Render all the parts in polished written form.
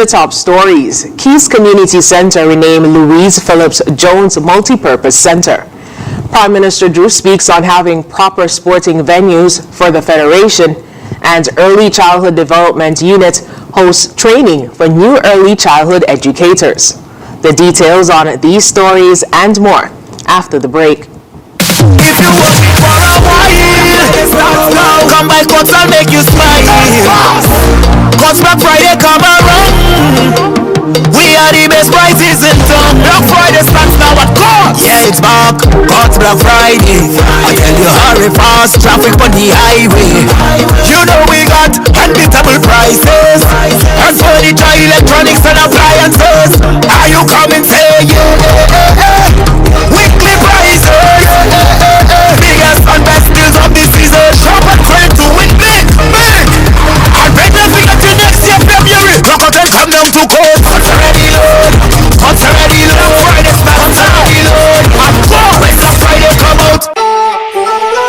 the top stories. Keys Community Center renamed Louise Phillips Jones Multipurpose Center. Prime Minister Drew speaks on having proper sporting venues for the Federation, and Early Childhood Development Unit hosts training for new early childhood educators. The details on these stories and more after the break. If you want me for a while, come by Courts, I'll make you smile. Cause Black Friday come around, we are the best prices in town. Black Friday starts now at Courts. Yeah, it's back, Courts Black Friday. I tell you, hurry fast, traffic on the highway. You know we got unbeatable prices, and furniture, electronics and appliances. Are you coming, say yeah? Weekly prices, biggest and best deals of the season. Shop and trade to win big, big. I bet the thing until next year February. Lock out and come down to Courts. Courts already load, Courts already load. Friday starts already load. And go when Black Friday come out.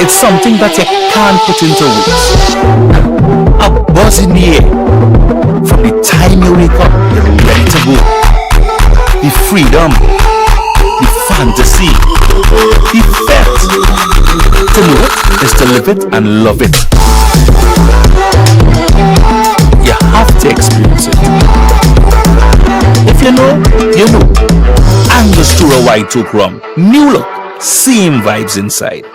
It's something that you can't put into words. A buzz in the air. From the time you wake up, you're ready to go. The freedom, the fantasy, the fete. To know it is to live it and love it. You have to experience it. If you know, you know. Angostura White Oak Rum. New look, same vibes inside.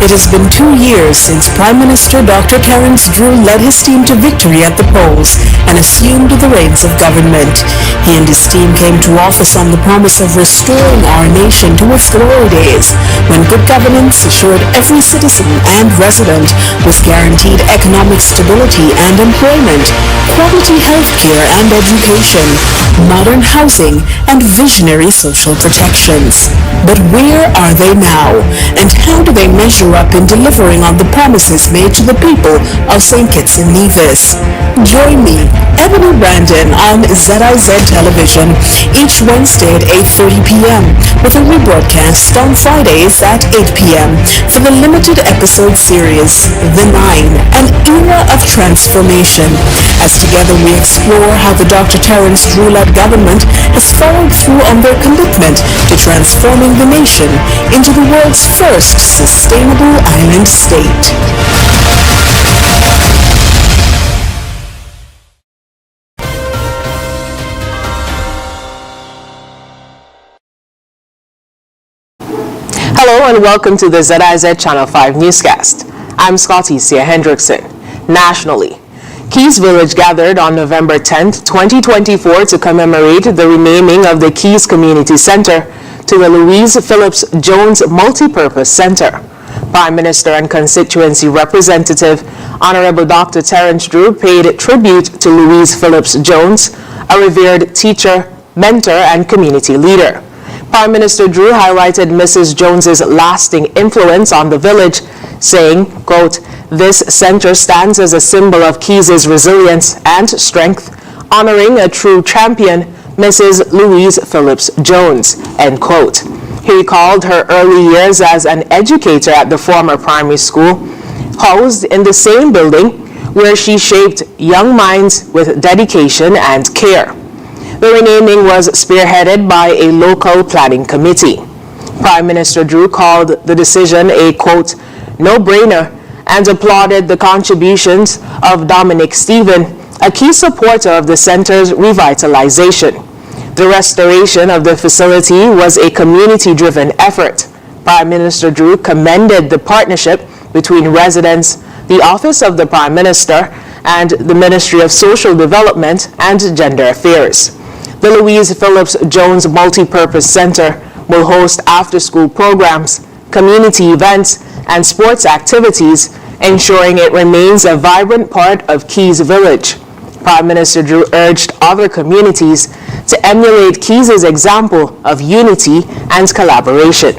It has been 2 years since Prime Minister Dr. Terence Drew led his team to victory at the polls and assumed the reins of government. He and his team came to office on the promise of restoring our nation to its glory days, when good governance assured every citizen and resident was guaranteed economic stability and employment, quality health care and education, modern housing, and visionary social protections. But where are they now? And how do they measure up in delivering on the promises made to the people of St. Kitts and Nevis? Join me, Ebony Brandon, on ZIZ Television each Wednesday at 8:30 p.m. with a rebroadcast on Fridays at 8 p.m. for the limited episode series, The Nine, an era of transformation. As together we explore how the Dr. Terence Drew-led government has followed through on their commitment to transforming the nation into the world's first sustainable island state. Hello and welcome to the ZIZ Channel 5 newscast. I'm Scotty Sia Hendrickson. Nationally, Keys Village gathered on November 10, 2024 to commemorate the renaming of the Keys Community Center to the Louise Phillips Jones Multipurpose Center. Prime Minister and constituency representative Honorable Dr. Terence Drew paid tribute to Louise Phillips Jones, a revered teacher, mentor, and community leader. Prime Minister Drew highlighted Mrs. Jones's lasting influence on the village, saying, quote, "This center stands as a symbol of Keys' resilience and strength, honoring a true champion, Mrs. Louise Phillips Jones," end quote. He recalled her early years as an educator at the former primary school, housed in the same building where she shaped young minds with dedication and care. The renaming was spearheaded by a local planning committee. Prime Minister Drew called the decision a, quote, "no-brainer," and applauded the contributions of Dominic Stephen, a key supporter of the center's revitalization. The restoration of the facility was a community-driven effort. Prime Minister Drew commended the partnership between residents, the Office of the Prime Minister, and the Ministry of Social Development and Gender Affairs. The Louise Phillips Jones Multipurpose Center will host after-school programs, community events, and sports activities, ensuring it remains a vibrant part of Keys Village. Prime Minister Drew urged other communities to emulate Keys' example of unity and collaboration.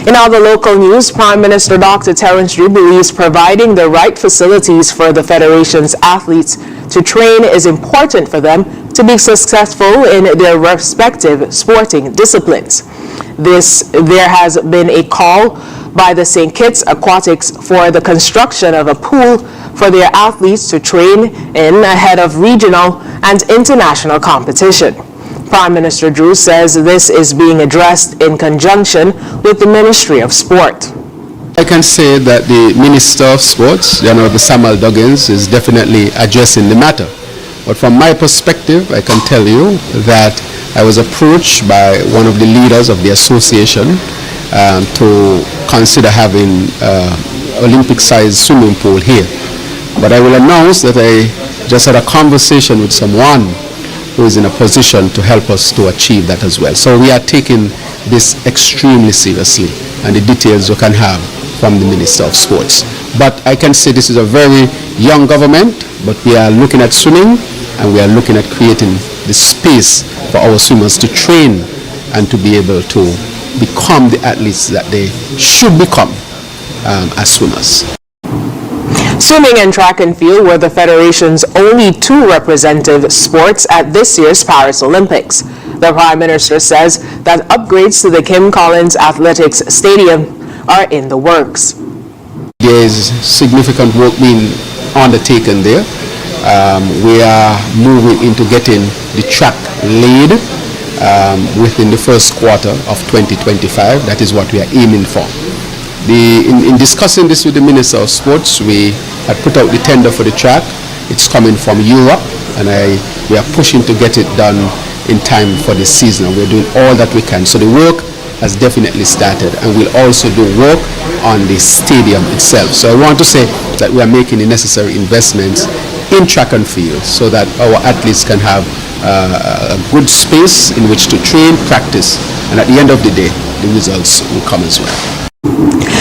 In other local news, Prime Minister Dr. Terence Drew believes providing the right facilities for the Federation's athletes to train is important for them to be successful in their respective sporting disciplines. There has been a call by the St. Kitts Aquatics for the construction of a pool for their athletes to train in ahead of regional and international competition. Prime Minister Drew says this is being addressed in conjunction with the Ministry of Sport. I can say that the Minister of Sports, the Honorable Samuel Duggins, is definitely addressing the matter. But from my perspective, I can tell you that I was approached by one of the leaders of the association to consider having Olympic-sized swimming pool here. But I will announce that I just had a conversation with someone who is in a position to help us to achieve that as well. So we are taking this extremely seriously, and the details you can have from the Minister of Sports. But I can say this is a very young government, but we are looking at swimming, and we are looking at creating the space for our swimmers to train and to be able to become the athletes that they should become as swimmers. Swimming and track and field were the Federation's only two representative sports at this year's Paris Olympics. The Prime Minister says that upgrades to the Kim Collins Athletics Stadium are in the works. There is significant work being undertaken there. We are moving into getting the track laid within the first quarter of 2025. That is what we are aiming for. In discussing this with the Minister of Sports, we had put out the tender for the track. It's coming from Europe, and we are pushing to get it done in time for this season, and we're doing all that we can. So the work has definitely started, and we'll also do work on the stadium itself. So I want to say that we are making the necessary investments in track and field so that our athletes can have a good space in which to train, practice, and at the end of the day, the results will come as well.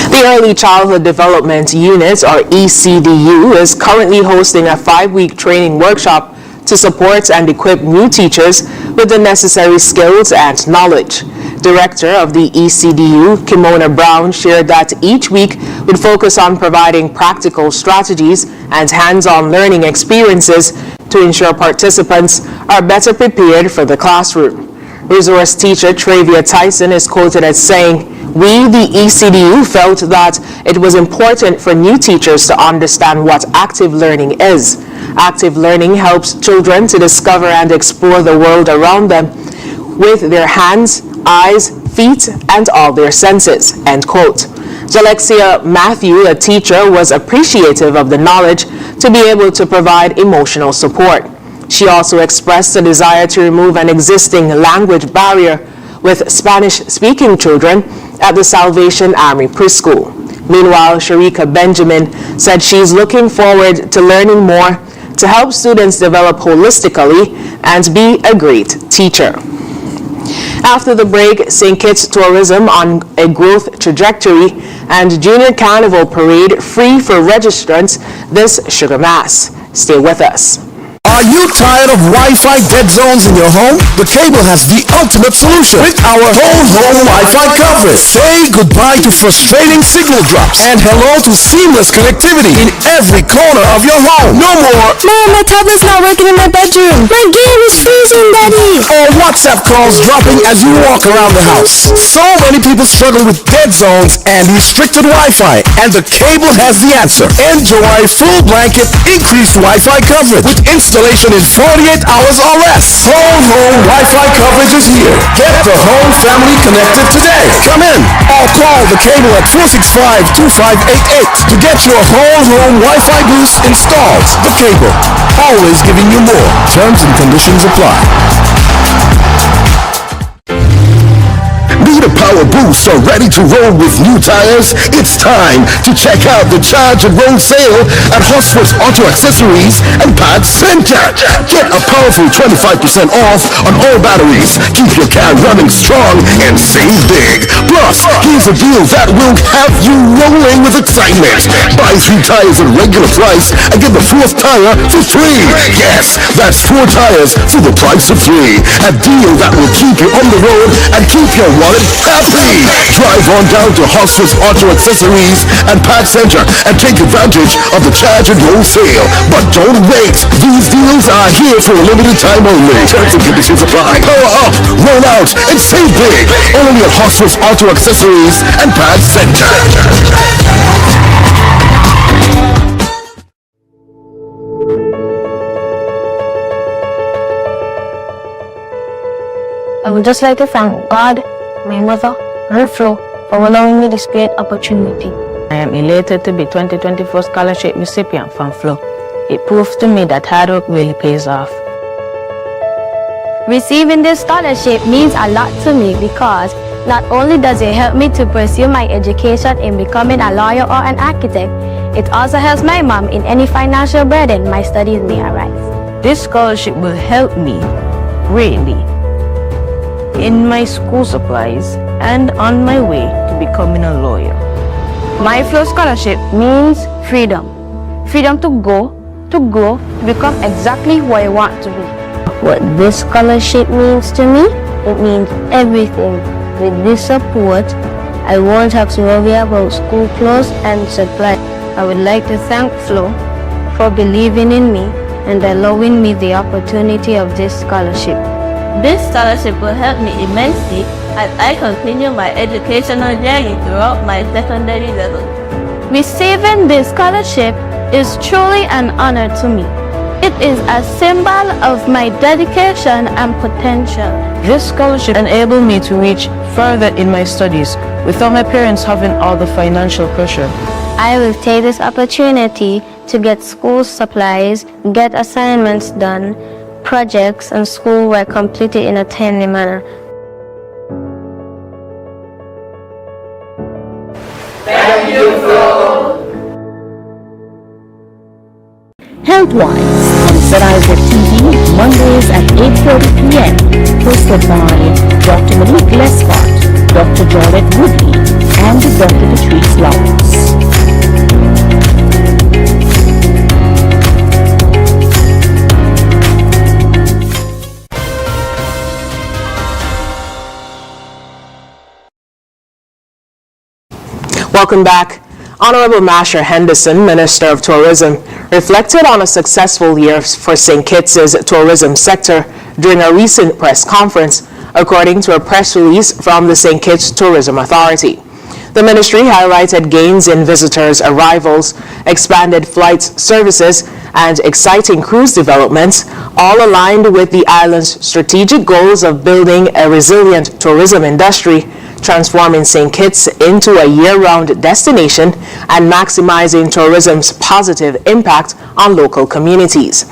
The Early Childhood Development Unit, or ECDU, is currently hosting a 5-week training workshop to support and equip new teachers with the necessary skills and knowledge. Director of the ECDU, Kimona Brown, shared that each week would focus on providing practical strategies and hands-on learning experiences to ensure participants are better prepared for the classroom. Resource teacher Travia Tyson is quoted as saying, "We, the ECDU, felt that it was important for new teachers to understand what active learning is. Active learning helps children to discover and explore the world around them with their hands, eyes, feet, and all their senses," end quote. Jalexia Matthew, a teacher, was appreciative of the knowledge to be able to provide emotional support. She also expressed a desire to remove an existing language barrier with Spanish-speaking children at the Salvation Army Preschool. Meanwhile, Sharika Benjamin said she's looking forward to learning more to help students develop holistically and be a great teacher. After the break, St. Kitts tourism on a growth trajectory and Junior Carnival parade free for registrants this Sugar Mass. Stay with us. Are you tired of Wi-Fi dead zones in your home? The Cable has the ultimate solution with our whole home Wi-Fi coverage. Say goodbye to frustrating signal drops and hello to seamless connectivity in every corner of your home. No more Mom, my tablet's not working in my bedroom. My game is freezing, Daddy. or WhatsApp calls dropping as you walk around the house. So many people struggle with dead zones and restricted Wi-Fi, and the Cable has the answer. Enjoy full blanket increased Wi-Fi coverage with installation in 48 hours or less. Whole home Wi-Fi coverage is here. Get the whole family connected today. Come in or call the Cable at 465-2588 to get your whole home Wi-Fi boost installed. The Cable, always giving you more. Terms and conditions apply. Need a power boost or ready to roll with new tires? It's time to check out the Charge and Roll sale at Hosford's Auto Accessories and Parts Center. Get a powerful 25% off on all batteries. Keep your car running strong and save big. Plus, here's a deal that will have you rolling with excitement. Buy 3 tires at regular price and get the 4th tire for free. Yes, that's 4 tires for the price of 3. A deal that will keep you on the road and keep your wallet good, happy. Drive on down to Hosford's Auto Accessories and Parts Center and take advantage of the charge and roll sale. But don't wait. These deals are here for a limited time only. Terms and conditions apply. Power up, roll out, and save big. Only at Hosford's Auto Accessories and Parts Center. I would just like to thank God, my mother, and Flo for allowing me this great opportunity. I am elated to be 2024 scholarship recipient from Flo. It proves to me that hard work really pays off. Receiving this scholarship means a lot to me because not only does it help me to pursue my education in becoming a lawyer or an architect, it also helps my mom in any financial burden my studies may arise. This scholarship will help me greatly in my school supplies and on my way to becoming a lawyer. My Flow scholarship means freedom. Freedom to go, to grow, to become exactly who I want to be. What this scholarship means to me, it means everything. With this support, I won't have to worry about school clothes and supplies. I would like to thank Flo for believing in me and allowing me the opportunity of this scholarship. This scholarship will help me immensely as I continue my educational journey throughout my secondary level. Receiving this scholarship is truly an honor to me. It is a symbol of my dedication and potential. This scholarship enabled me to reach further in my studies without my parents having all the financial pressure. I will take this opportunity to get school supplies, get assignments done, projects and schoolwork completed in a timely manner. Thank you, Flo. Health-wise on ZIZ TV, Mondays at 8:30 p.m. Hosted by Dr. Malik Lescott, Dr. Jordan Woodley, and Dr. Patrice Lawrence. Welcome back. Honorable Masher Henderson, Minister of Tourism, reflected on a successful year for St. Kitts' tourism sector during a recent press conference, according to a press release from the St. Kitts Tourism Authority. The ministry highlighted gains in visitors' arrivals, expanded flight services, and exciting cruise developments, all aligned with the island's strategic goals of building a resilient tourism industry, transforming St. Kitts into a year-round destination and maximizing tourism's positive impact on local communities.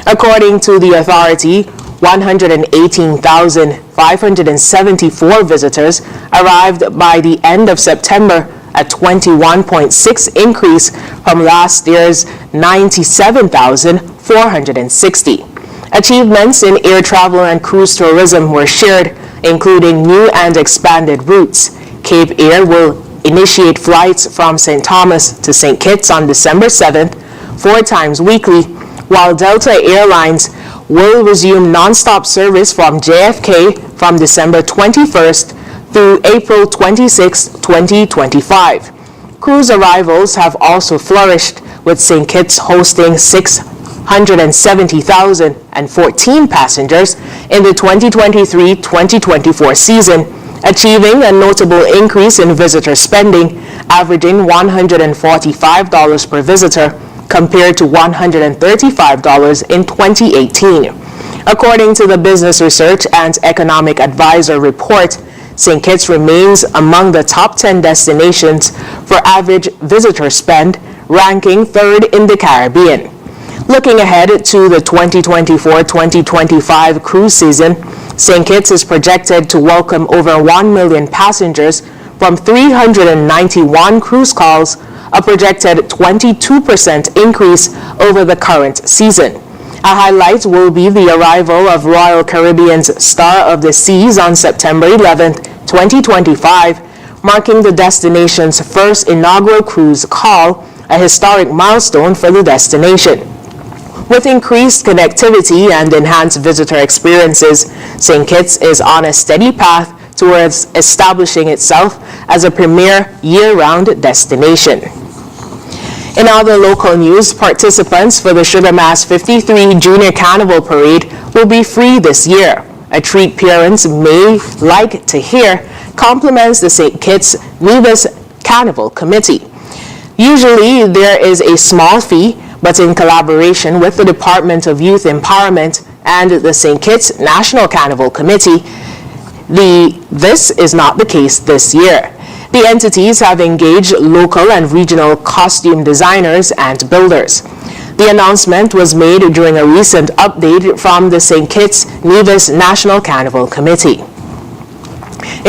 According to the authority, 118,574 visitors arrived by the end of September, a 21.6% increase from last year's 97,460. Achievements in air travel and cruise tourism were shared, including new and expanded routes. Cape Air will initiate flights from St. Thomas to St. Kitts on December 7th, 4 times weekly, while Delta Airlines will resume non-stop service from JFK from December 21st through April 26, 2025. Cruise arrivals have also flourished, with St. Kitts hosting 670,014 passengers in the 2023-2024 season, achieving a notable increase in visitor spending, averaging $145 per visitor compared to $135 in 2018. According to the Business Research and Economic Advisor report, St. Kitts remains among the top 10 destinations for average visitor spend, ranking 3rd in the Caribbean. Looking ahead to the 2024-2025 cruise season, St. Kitts is projected to welcome over 1 million passengers from 391 cruise calls, a projected 22% increase over the current season. A highlight will be the arrival of Royal Caribbean's Star of the Seas on September 11th, 2025, marking the destination's first inaugural cruise call, a historic milestone for the destination. With increased connectivity and enhanced visitor experiences, St. Kitts is on a steady path towards establishing itself as a premier year-round destination. In other local news, participants for the Sugar Mass 53 Junior Carnival Parade will be free this year. A treat parents may like to hear compliments the St. Kitts Nevis Carnival Committee. Usually there is a small fee, but in collaboration with the Department of Youth Empowerment and the St. Kitts National Carnival Committee, this is not the case this year. The entities have engaged local and regional costume designers and builders. The announcement was made during a recent update from the St. Kitts Nevis National Carnival Committee.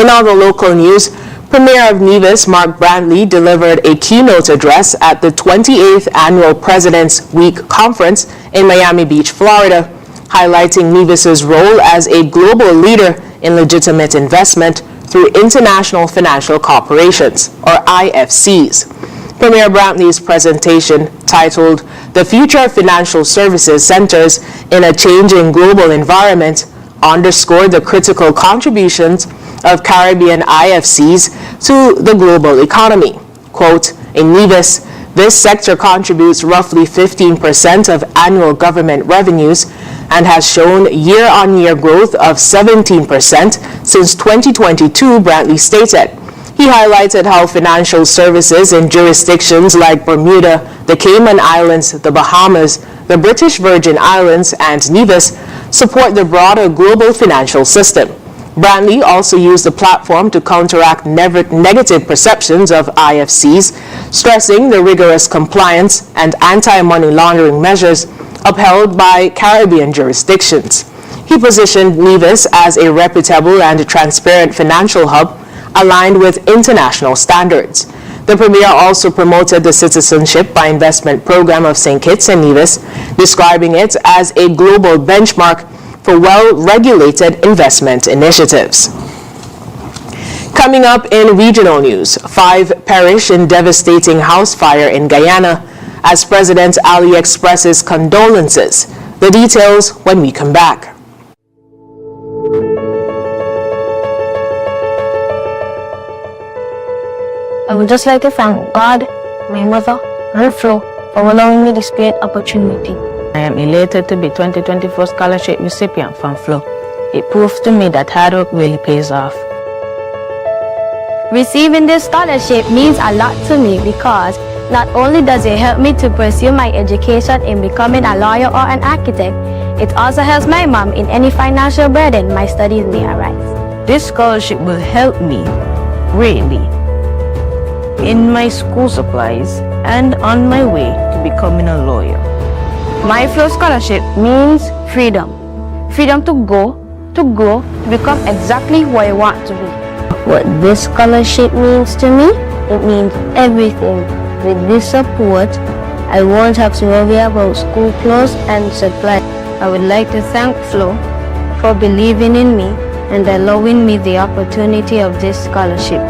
In other local news, Premier of Nevis, Mark Brantley, delivered a keynote address at the 28th Annual President's Week Conference in Miami Beach, Florida, highlighting Nevis's role as a global leader in legitimate investment through international financial corporations, or IFCs. Premier Brantley's presentation, titled "The Future of Financial Services Centers in a Changing Global Environment," underscored the critical contributions of Caribbean IFCs to the global economy. Quote, "In Nevis, this sector contributes roughly 15% of annual government revenues and has shown year-on-year growth of 17% since 2022, Brantley stated. He highlighted how financial services in jurisdictions like Bermuda, the Cayman Islands, the Bahamas, the British Virgin Islands, and Nevis support the broader global financial system. Brantley also used the platform to counteract negative perceptions of IFCs, stressing the rigorous compliance and anti-money laundering measures upheld by Caribbean jurisdictions. He positioned Nevis as a reputable and transparent financial hub aligned with international standards. The Premier also promoted the Citizenship by Investment program of St. Kitts and Nevis, describing it as a global benchmark for well-regulated investment initiatives. Coming up in regional news, 5 perish in devastating house fire in Guyana as President Ali expresses condolences. The details when we come back. I would just like to thank God, my mother, and Flo for allowing me this great opportunity. I am elated to be 2024 scholarship recipient from Flo. It proves to me that hard work really pays off. Receiving this scholarship means a lot to me because not only does it help me to pursue my education in becoming a lawyer or an architect, it also helps my mom in any financial burden my studies may arise. This scholarship will help me greatly in my school supplies and on my way to becoming a lawyer. My Flow scholarship means freedom. Freedom to go, to grow, to become exactly who I want to be. What this scholarship means to me, it means everything. With this support, I won't have to worry about school clothes and supplies. I would like to thank Flo for believing in me and allowing me the opportunity of this scholarship.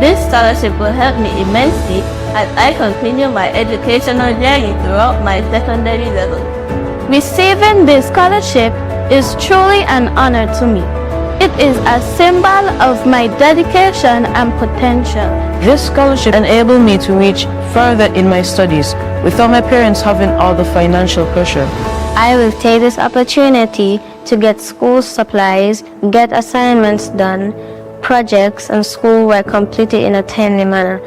This scholarship will help me immensely as I continue my educational journey throughout my secondary level. Receiving this scholarship is truly an honor to me. It is a symbol of my dedication and potential. This scholarship enabled me to reach further in my studies without my parents having all the financial pressure. I will take this opportunity to get school supplies, get assignments done, projects and schoolwork completed in a timely manner.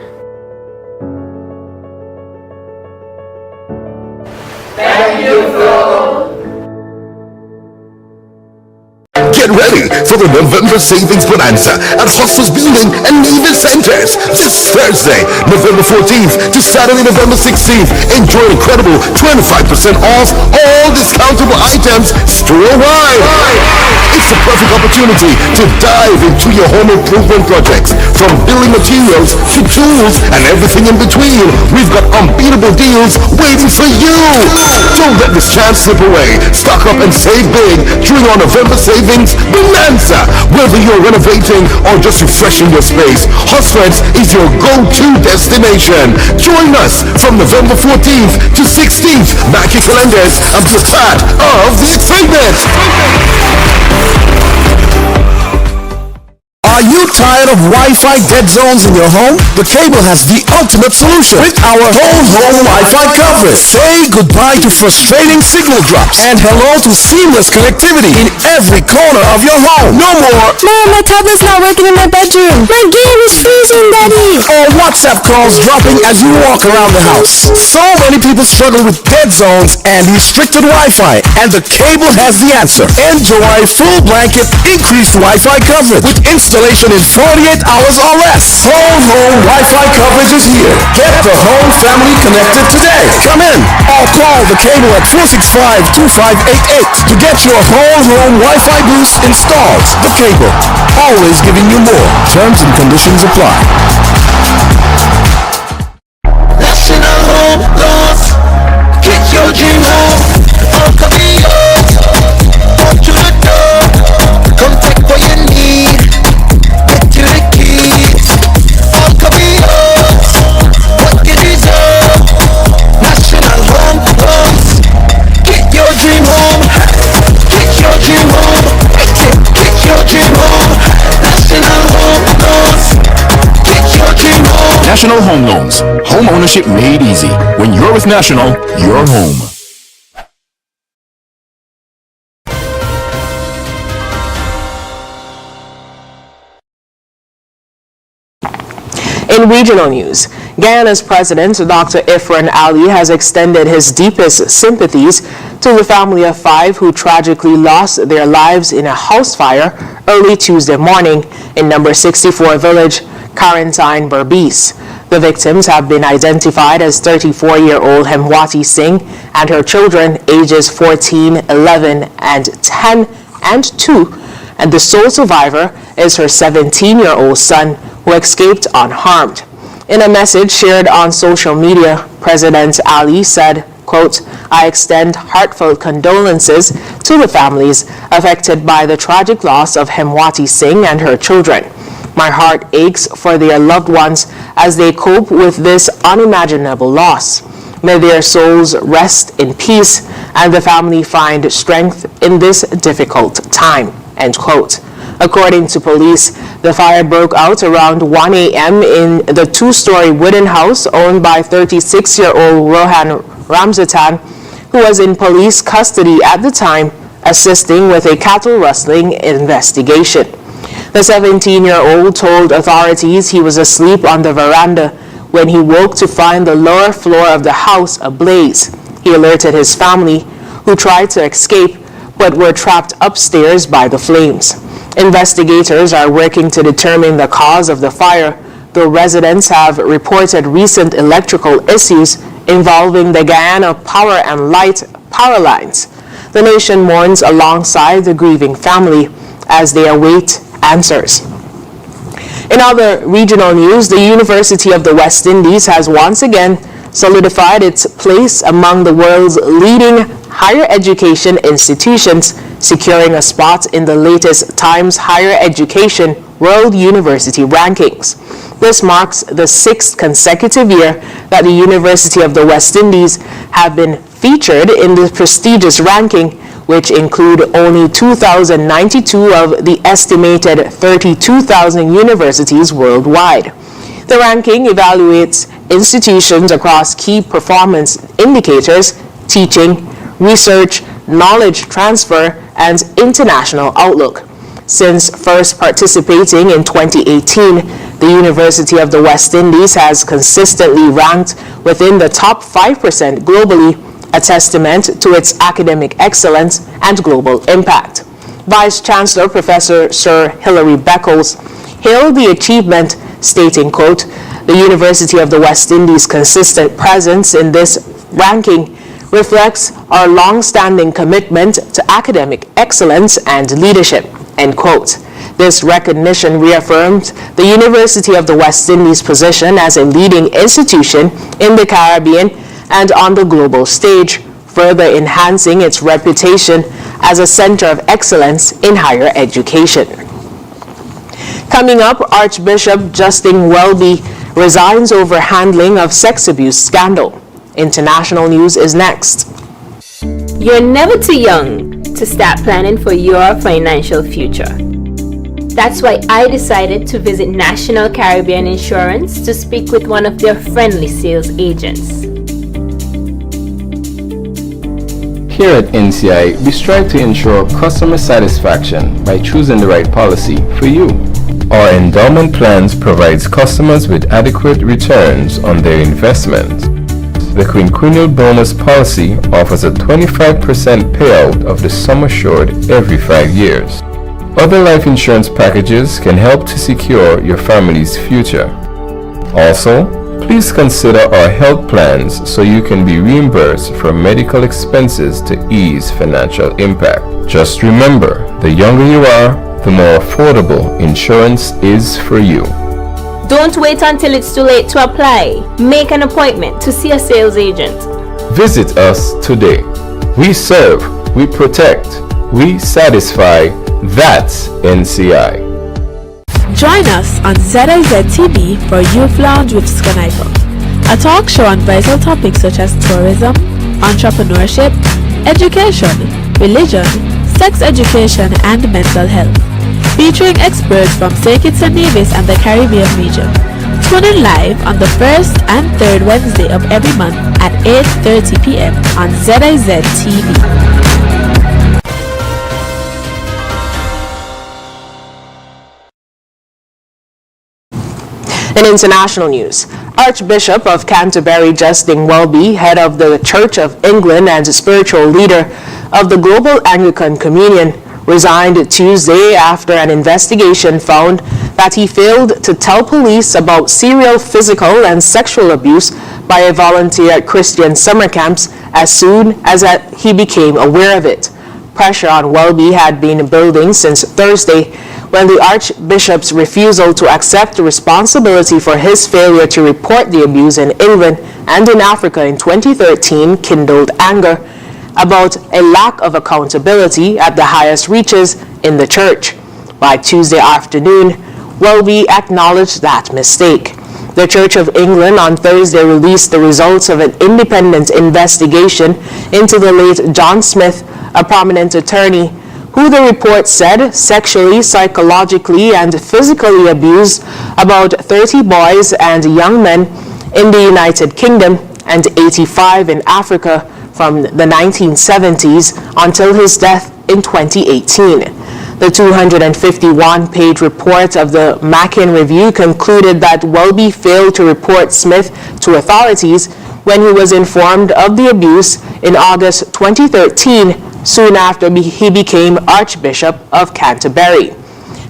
Thank you, Flo. Get ready for the November Savings Bonanza at Hostel's Building and Nevis Centers this Thursday, November 14th to Saturday, November 16th. Enjoy incredible 25% off all discountable items store-wide. It's the perfect opportunity to dive into your home improvement projects, from building materials to tools and everything in between. We've got unbeatable deals waiting for you. Don't let this chance slip away. Stock up and save big during our November Savings Bonanza. Whether you're renovating or just refreshing your space, Hosfred's is your go-to destination. Join us from November 14th to 16th. Mark your calendars and be a part of the excitement. Are you tired of Wi-Fi dead zones in your home? The Cable has the ultimate solution with our whole home Wi-Fi coverage. Say goodbye to frustrating signal drops and hello to seamless connectivity in every corner of your home. No more Mom, my tablet's not working in my bedroom. My game is freezing, Daddy. or WhatsApp calls dropping as you walk around the house. So many people struggle with dead zones and restricted Wi-Fi, and the Cable has the answer. Enjoy full blanket increased Wi-Fi coverage with installation in 48 hours or less. Whole home Wi-Fi coverage is here. Get the whole family connected today. Come in or call the Cable at 465-2588 to get your whole home Wi-Fi boost installed. The Cable, always giving you more. Terms and conditions apply. National Home Loans. Get your dream home. All can be yours. Walk to the door. Come take what you need. Get to the keys. All can be yours. What you deserve. National Home Loans. Get your dream home. Get your dream home. Get your dream home. National Home Loans. Get your dream home. National Home Loans. Home ownership made easy. When you're with National, you're home. In regional news, Guyana's President, Dr. Ifran Ali, has extended his deepest sympathies to the family of 5 who tragically lost their lives in a house fire early Tuesday morning in number 64 village, Quarantine, Berbice. The victims have been identified as 34-year-old Hemwati Singh and her children ages 14, 11, and 10 and 2, and the sole survivor is her 17-year-old son who escaped unharmed. In a message shared on social media, President Ali said, quote, "I extend heartfelt condolences to the families affected by the tragic loss of Hemwati Singh and her children. My heart aches for their loved ones as they cope with this unimaginable loss. May their souls rest in peace and the family find strength in this difficult time," end quote. According to police, the fire broke out around 1 a.m. in the 2-story wooden house owned by 36-year-old Rohan Ramzatan, who was in police custody at the time, assisting with a cattle rustling investigation. The 17-year-old told authorities he was asleep on the veranda when he woke to find the lower floor of the house ablaze. He alerted his family, who tried to escape but were trapped upstairs by the flames. Investigators are working to determine the cause of the fire, though residents have reported recent electrical issues involving the Guyana Power and Light power lines. The nation mourns alongside the grieving family as they await answers. In other regional news, the University of the West Indies has once again solidified its place among the world's leading higher education institutions, securing a spot in the latest Times Higher Education World University Rankings. This marks the 6th consecutive year that the University of the West Indies have been featured in the prestigious ranking, which include only 2,092 of the estimated 32,000 universities worldwide. The ranking evaluates institutions across key performance indicators, teaching, research, knowledge transfer, and international outlook. Since first participating in 2018, the University of the West Indies has consistently ranked within the top 5% globally, a testament to its academic excellence and global impact. Vice Chancellor Professor Sir Hilary Beckles hailed the achievement, stating, quote, "The University of the West Indies' consistent presence in this ranking reflects our long-standing commitment to academic excellence and leadership," end quote. This recognition reaffirmed the University of the West Indies' position as a leading institution in the Caribbean and on the global stage, further enhancing its reputation as a center of excellence in higher education. Coming up, Archbishop Justin Welby resigns over handling of sex abuse scandal. International news is next. You're never too young to start planning for your financial future. That's why I decided to visit National Caribbean Insurance to speak with one of their friendly sales agents. Here at NCI, we strive to ensure customer satisfaction by choosing the right policy for you. Our endowment plans provides customers with adequate returns on their investment. The quinquennial bonus policy offers a 25% payout of the sum assured every 5 years. Other life insurance packages can help to secure your family's future. Also, please consider our health plans so you can be reimbursed for medical expenses to ease financial impact. Just remember, the younger you are, the more affordable insurance is for you. Don't wait until it's too late to apply. Make an appointment to see a sales agent. Visit us today. We serve, we protect, we satisfy. That's NCI. Join us on ZIZ TV for Youth Lounge with Carnival, a talk show on vital topics such as tourism, entrepreneurship, education, religion, sex education, and mental health. Featuring experts from St. Kitts and Nevis and the Caribbean region. Tune in live on the first and third Wednesday of every month at 8:30 p.m. on ZIZ TV. In international news, Archbishop of Canterbury Justin Welby, head of the Church of England and spiritual leader of the Global Anglican Communion, resigned Tuesday after an investigation found that he failed to tell police about serial physical and sexual abuse by a volunteer at Christian summer camps as soon as he became aware of it. Pressure on Welby had been building since Thursday, when the Archbishop's refusal to accept responsibility for his failure to report the abuse in England and in Africa in 2013 kindled anger about a lack of accountability at the highest reaches in the church. By Tuesday afternoon, Welby acknowledged that mistake. The Church of England on Thursday released the results of an independent investigation into the late John Smith, a prominent attorney, who the report said sexually, psychologically, and physically abused about 30 boys and young men in the United Kingdom and 85 in Africa from the 1970s until his death in 2018. The 251-page report of the Mackin Review concluded that Welby failed to report Smith to authorities when he was informed of the abuse in August 2013, soon after he became Archbishop of Canterbury.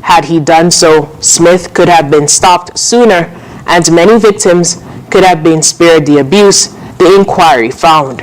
Had he done so, Smith could have been stopped sooner and many victims could have been spared the abuse, the inquiry found.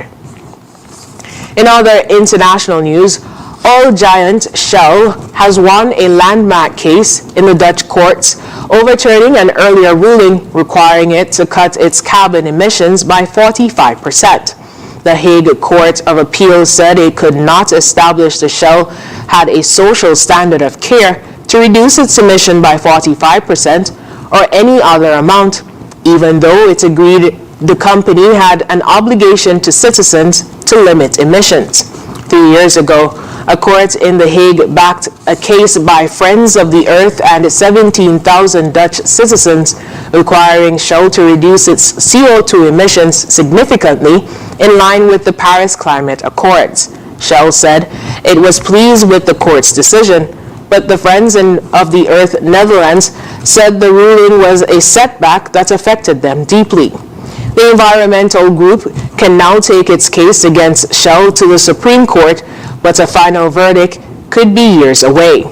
In other international news, oil giant Shell has won a landmark case in the Dutch courts, overturning an earlier ruling requiring it to cut its carbon emissions by 45%. The Hague Court of Appeal said it could not establish the Shell had a social standard of care to reduce its emission by 45% or any other amount, even though it agreed the company had an obligation to citizens to limit emissions. 3 years ago, a court in The Hague backed a case by Friends of the Earth and 17,000 Dutch citizens requiring Shell to reduce its CO2 emissions significantly in line with the Paris Climate Accords. Shell said it was pleased with the court's decision, but the Friends of the Earth Netherlands said the ruling was a setback that affected them deeply. The environmental group can now take its case against Shell to the Supreme Court, but a final verdict could be years away.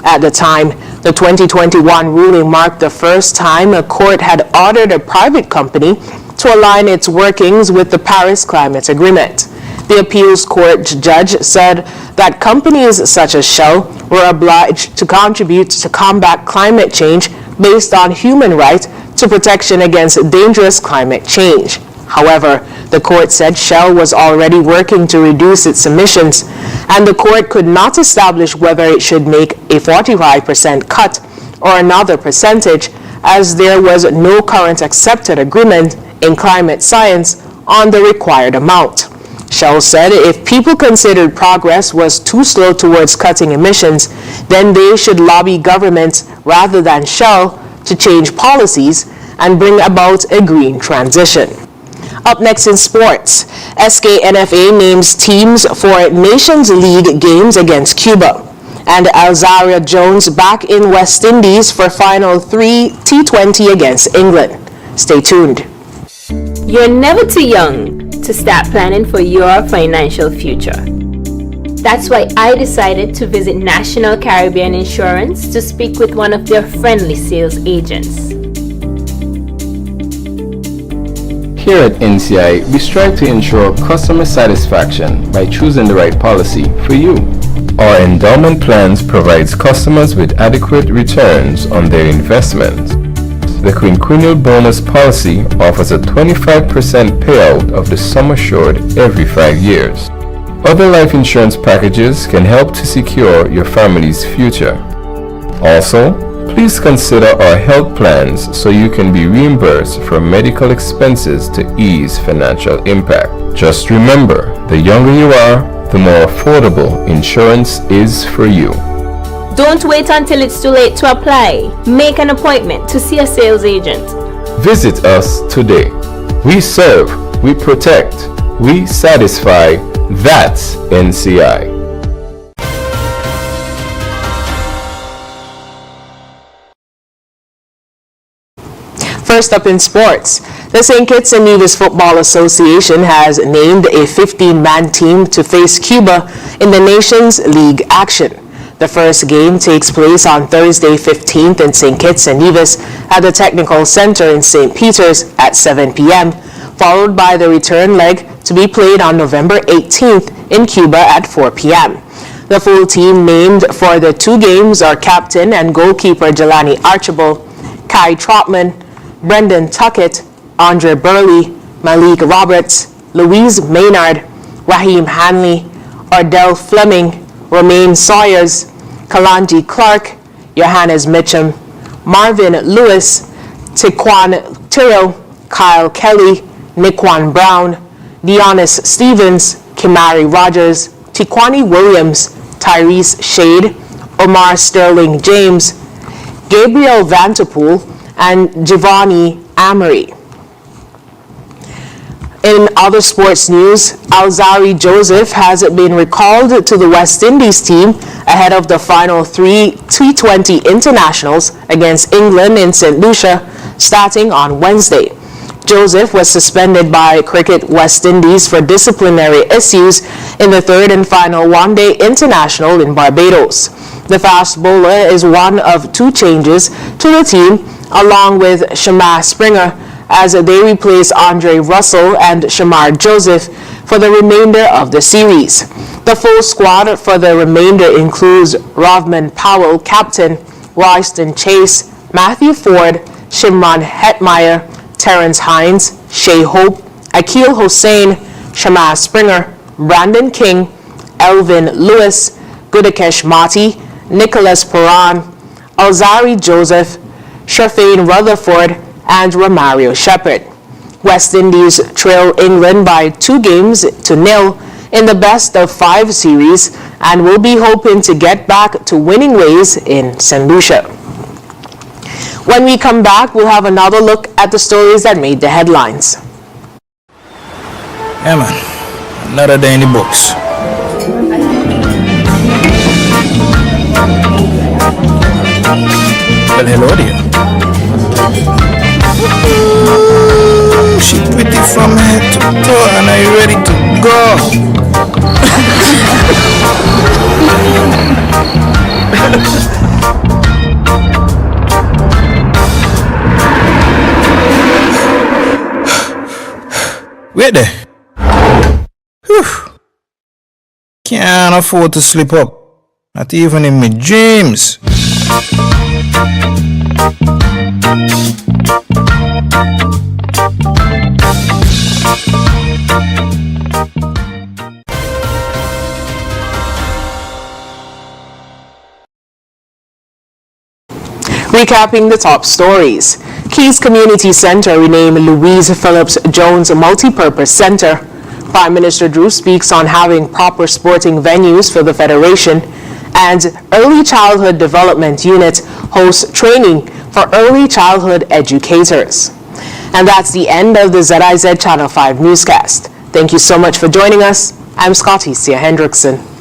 At the time, the 2021 ruling marked the first time a court had ordered a private company to align its workings with the Paris Climate Agreement. The appeals court judge said that companies such as Shell were obliged to contribute to combat climate change based on human rights to protection against dangerous climate change. However, the court said Shell was already working to reduce its emissions, and the court could not establish whether it should make a 45% cut or another percentage, as there was no current accepted agreement in climate science on the required amount. Shell said if people considered progress was too slow towards cutting emissions, then they should lobby governments rather than Shell to change policies and bring about a green transition. Up next in sports, SKNFA names teams for Nations League games against Cuba. And Alzaria Jones back in West Indies for Final 3 T20 against England. Stay tuned. You're never too young to start planning for your financial future. That's why I decided to visit National Caribbean Insurance to speak with one of their friendly sales agents. Here at NCI, we strive to ensure customer satisfaction by choosing the right policy for you. Our endowment plans provides customers with adequate returns on their investments. The quinquennial bonus policy offers a 25% payout of the sum assured every 5 years. Other life insurance packages can help to secure your family's future. Also, please consider our health plans so you can be reimbursed for medical expenses to ease financial impact. Just remember, the younger you are, the more affordable insurance is for you. Don't wait until it's too late to apply. Make an appointment to see a sales agent. Visit us today. We serve, we protect, we satisfy. That's NCI. First up in sports, the St. Kitts and Nevis Football Association has named a 15-man team to face Cuba in the Nations League action. The first game takes place on Thursday 15th in St. Kitts and Nevis at the Technical Center in St. Peter's at 7 p.m., followed by the return leg to be played on November 18th in Cuba at 4 p.m. The full team named for the two games are captain and goalkeeper Jelani Archibald, Kai Trotman, Brendan Tuckett, Andre Burley, Malik Roberts, Louise Maynard, Raheem Hanley, Ardell Fleming, Romaine Sawyers, Kalanji Clark, Johannes Mitchum, Marvin Lewis, Tiquan Tyrrell, Kyle Kelly, Niquan Brown, Deonis Stevens, Kimari Rogers, Tiquani Williams, Tyrese Shade, Omar Sterling James, Gabriel Vanterpool, and Giovanni Amory. In other sports news, Alzari Joseph has been recalled to the West Indies team ahead of the final 3 T20 internationals against England in St. Lucia starting on Wednesday. Joseph was suspended by Cricket West Indies for disciplinary issues in the third and final one-day international in Barbados. The fast bowler is one of two changes to the team, along with Shamar Springer, as they replace Andre Russell and Shamar Joseph for the remainder of the series. The full squad for the remainder includes Rovman Powell, captain, Royston Chase, Matthew Ford, Shimron Hetmeyer, Terrence Hines, Shea Hope, Akil Hossain, Shamar Springer, Brandon King, Elvin Lewis, Gudakesh Mati, Nicholas Puran, Alzari Joseph, Shafane Rutherford, and Romario Shepherd. West Indies trail England by 2-0 in the best-of-5 series and will be hoping to get back to winning ways in St. Lucia. When we come back, we'll have another look at the stories that made the headlines. Yeah, man. Another day in the books. Well, hello there. Ooh, she pretty from head to toe, and are you ready to go? Wait there. Whew. Can't afford to slip up. Not even in my dreams. Recapping the top stories. Keys Community Center renamed Louise Phillips Jones Multipurpose Center. Prime Minister Drew speaks on having proper sporting venues for the Federation, and Early Childhood Development Unit hosts training for early childhood educators. And that's the end of the ZIZ Channel 5 newscast. Thank you so much for joining us. I'm Scotty Sia Hendrickson.